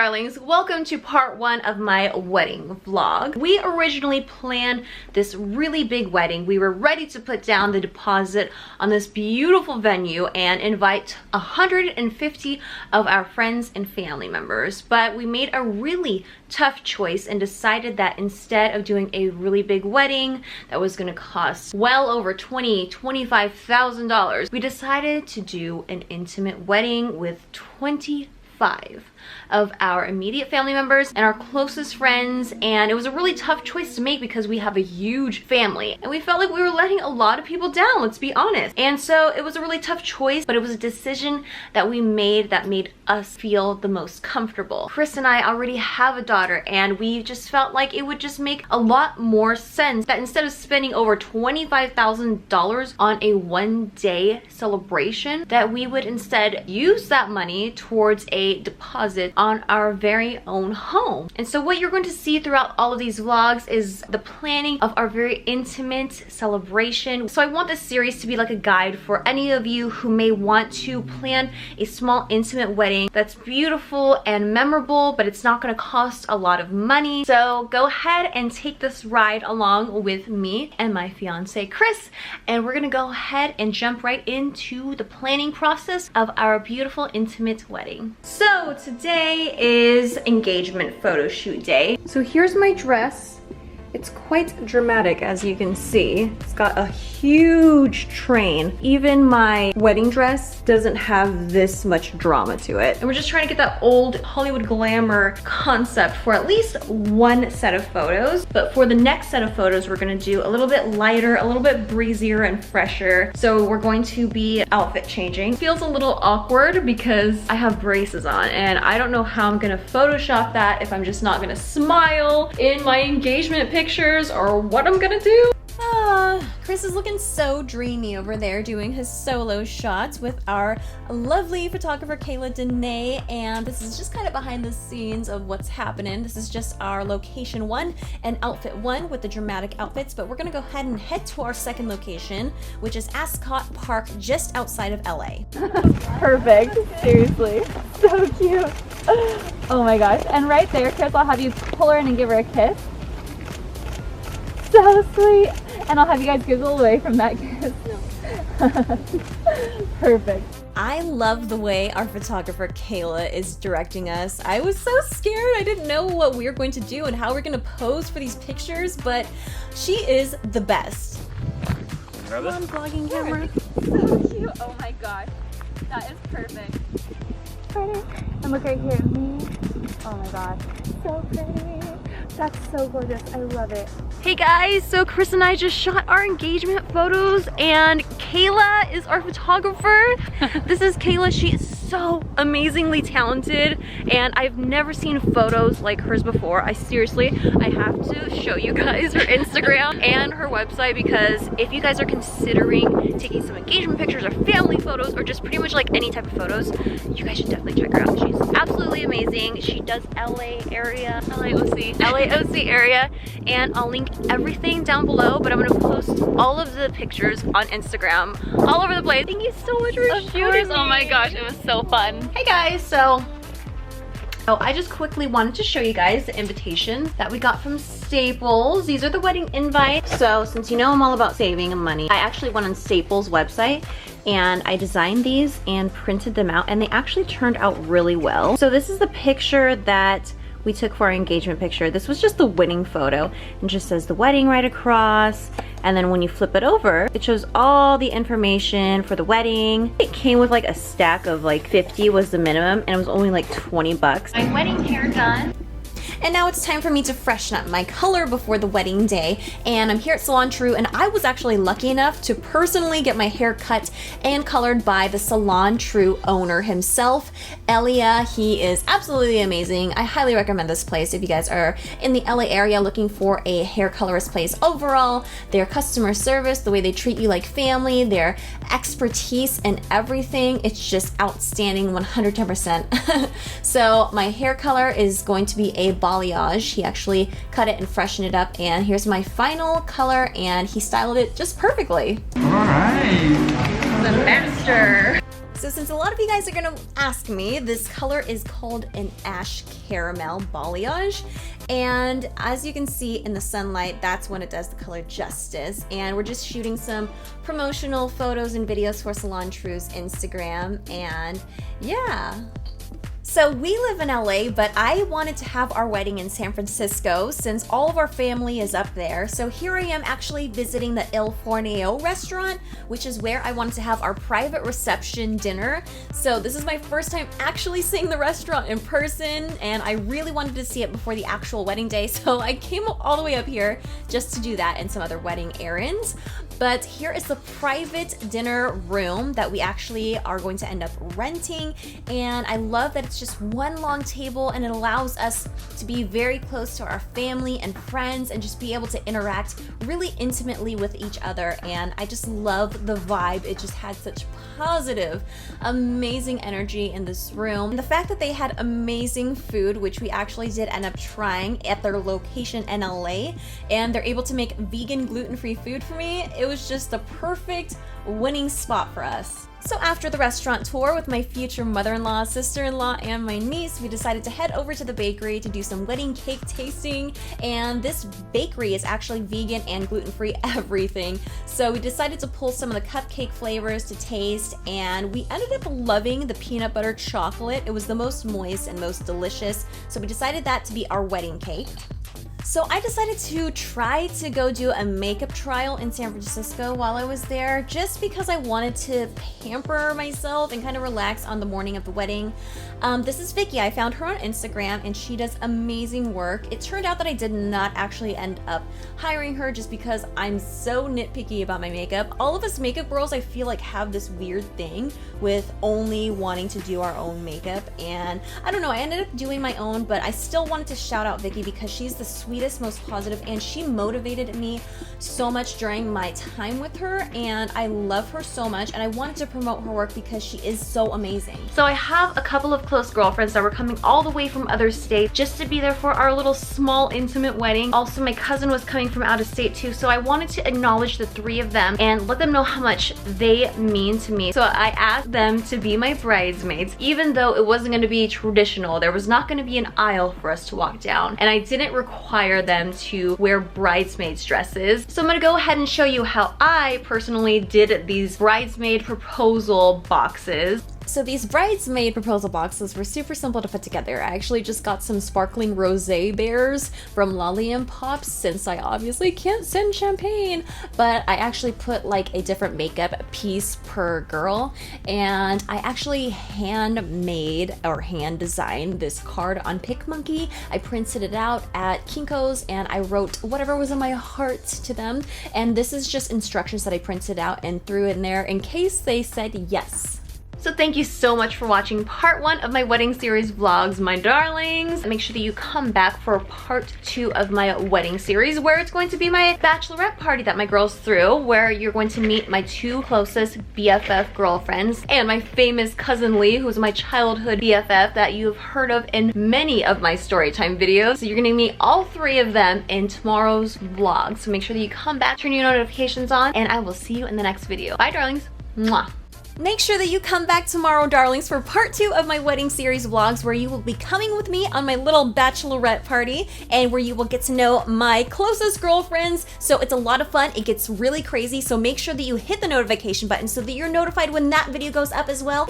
darlings, welcome to part 1 of my wedding vlog. We originally planned this really big wedding. We were ready to put down the deposit on this beautiful venue and invite 150 of our friends and family members, but we made a really tough choice and decided that instead of doing a really big wedding that was going to cost well over $25,000, we decided to do an intimate wedding with 25 of our immediate family members and our closest friends, and it was a really tough choice to make because we have a huge family and we felt like we were letting a lot of people down, let's be honest. And so it was a really tough choice, but it was a decision that we made that made us feel the most comfortable. Chris and I already have a daughter, and we just felt like it would just make a lot more sense that instead of spending over $25,000 on a one-day celebration, that we would instead use that money towards a deposit on our very own home. And so what you're going to see throughout all of these vlogs is the planning of our very intimate celebration. So I want this series to be like a guide for any of you who may want to plan a small intimate wedding that's beautiful and memorable, but it's not going to cost a lot of money. So go ahead and take this ride along with me and my fiance Chris, and we're gonna go ahead and jump right into the planning process of our beautiful intimate wedding. So today is engagement photo shoot day. So here's my dress. It's quite dramatic, as you can see. It's got a huge train. Even my wedding dress doesn't have this much drama to it. And we're just trying to get that old Hollywood glamour concept for at least one set of photos. But for the next set of photos, we're gonna do a little bit lighter, a little bit breezier and fresher. So we're going to be outfit changing. It feels a little awkward because I have braces on and I don't know how I'm gonna Photoshop that, if I'm just not gonna smile in my engagement pictures or what I'm gonna do. Chris is looking so dreamy over there doing his solo shots with our lovely photographer Kayla Dene, and this is just kind of behind the scenes of what's happening. This is just our location 1 and outfit 1 with the dramatic outfits, but we're gonna go ahead and head to our second location, which is Ascot Park just outside of LA. Perfect, seriously, so cute. Oh my gosh, and right there, Chris, I'll have you pull her in and give her a kiss. So sweet. And I'll have you guys giggle away from that kiss. Perfect. I love the way our photographer Kayla is directing us. I was so scared. I didn't know what we were going to do and how we're going to pose for these pictures, but she is the best. Come on, vlogging camera. So cute. Oh my gosh. That is perfect. Pretty. And look right here. Me. Oh my gosh. So pretty. That's so gorgeous. I love it. Hey guys, so Chris and I just shot our engagement photos and Kayla is our photographer. This is Kayla. She is so amazingly talented and I've never seen photos like hers before. I have to show you guys her Instagram and her website, because if you guys are considering taking some engagement pictures or family photos or just pretty much like any type of photos, you guys should definitely check her out. She's absolutely amazing. She does LAOC area, and I'll link everything down below, but I'm gonna post all of the pictures on Instagram all over the place. Thank you so much for shooting me. Oh my gosh, it was so fun. Hey guys, so I just quickly wanted to show you guys the invitation that we got from Staples. These are the wedding invites. So since you know I'm all about saving money, I actually went on Staples website and I designed these and printed them out, and they actually turned out really well. So this is the picture that we took for our engagement picture. This was just the wedding photo and just says the wedding right across, and then when you flip it over, it shows all the information for the wedding. It came with like a stack of like 50 was the minimum, and it was only like 20 bucks. My wedding hair done. And now it's time for me to freshen up my color before the wedding day, and I'm here at Salon True, and I was actually lucky enough to personally get my hair cut and colored by the Salon True owner himself, Elia. He is absolutely amazing. I highly recommend this place if you guys are in the LA area looking for a hair colorist place overall. Their customer service, the way they treat you like family, their expertise and everything, it's just outstanding 110%. So my hair color is going to be a balayage. He actually cut it and freshened it up, and here's my final color, and he styled it just perfectly. All right. The master. So since a lot of you guys are gonna ask me, this color is called an ash caramel balayage. And as you can see in the sunlight, that's when it does the color justice. And we're just shooting some promotional photos and videos for Salon True's Instagram. And yeah. So we live in LA, but I wanted to have our wedding in San Francisco since all of our family is up there. So here I am actually visiting the Il Forneo restaurant, which is where I wanted to have our private reception dinner. So this is my first time actually seeing the restaurant in person, and I really wanted to see it before the actual wedding day. So I came all the way up here just to do that and some other wedding errands. But here is the private dinner room that we actually are going to end up renting. And I love that it's just one long table and it allows us to be very close to our family and friends and just be able to interact really intimately with each other. And I just love the vibe. It just had such positive, amazing energy in this room. And the fact that they had amazing food, which we actually did end up trying at their location in LA, and they're able to make vegan, gluten-free food for me. It was just the perfect winning spot for us. So after the restaurant tour with my future mother-in-law, sister-in-law, and my niece, we decided to head over to the bakery to do some wedding cake tasting. And this bakery is actually vegan and gluten-free everything. So we decided to pull some of the cupcake flavors to taste, and we ended up loving the peanut butter chocolate. It was the most moist and most delicious. So we decided that to be our wedding cake. So I decided to try to go do a makeup trial in San Francisco while I was there, just because I wanted to pamper myself and kind of relax on the morning of the wedding. This is Vicky. I found her on Instagram and she does amazing work. It turned out that I did not actually end up hiring her just because I'm so nitpicky about my makeup. All of us makeup girls, I feel like, have this weird thing with only wanting to do our own makeup, and I don't know, I ended up doing my own, but I still wanted to shout out Vicky because she's the sweetest, most positive, and she motivated me so much during my time with her, and I love her so much, and I wanted to promote her work because she is so amazing. So I have a couple of close girlfriends that were coming all the way from other states just to be there for our little small intimate wedding. Also, my cousin was coming from out of state too, so I wanted to acknowledge the three of them and let them know how much they mean to me. So I asked them to be my bridesmaids, even though it wasn't going to be traditional. There was not going to be an aisle for us to walk down, and I didn't require them to wear bridesmaids dresses. So I'm going to go ahead and show you how I personally did these bridesmaid proposal boxes. So these bridesmaid proposal boxes were super simple to put together. I actually just got some sparkling rosé bears from Lolly and Pops, since I obviously can't send champagne, but I actually put like a different makeup piece per girl, and I actually handmade or hand designed this card on PicMonkey. I printed it out at Kinko's and I wrote whatever was in my heart to them, and this is just instructions that I printed out and threw in there in case they said yes. So thank you so much for watching part 1 of my wedding series vlogs, my darlings. Make sure that you come back for part 2 of my wedding series, where it's going to be my bachelorette party that my girls threw, where you're going to meet my 2 closest BFF girlfriends and my famous cousin Lee, who's my childhood BFF that you've heard of in many of my storytime videos. So you're gonna meet all 3 of them in tomorrow's vlog. So make sure that you come back, turn your notifications on, and I will see you in the next video. Bye, darlings. Mwah. Make sure that you come back tomorrow, darlings, for part 2 of my wedding series vlogs, where you will be coming with me on my little bachelorette party and where you will get to know my closest girlfriends. So it's a lot of fun. It gets really crazy. So make sure that you hit the notification button so that you're notified when that video goes up as well.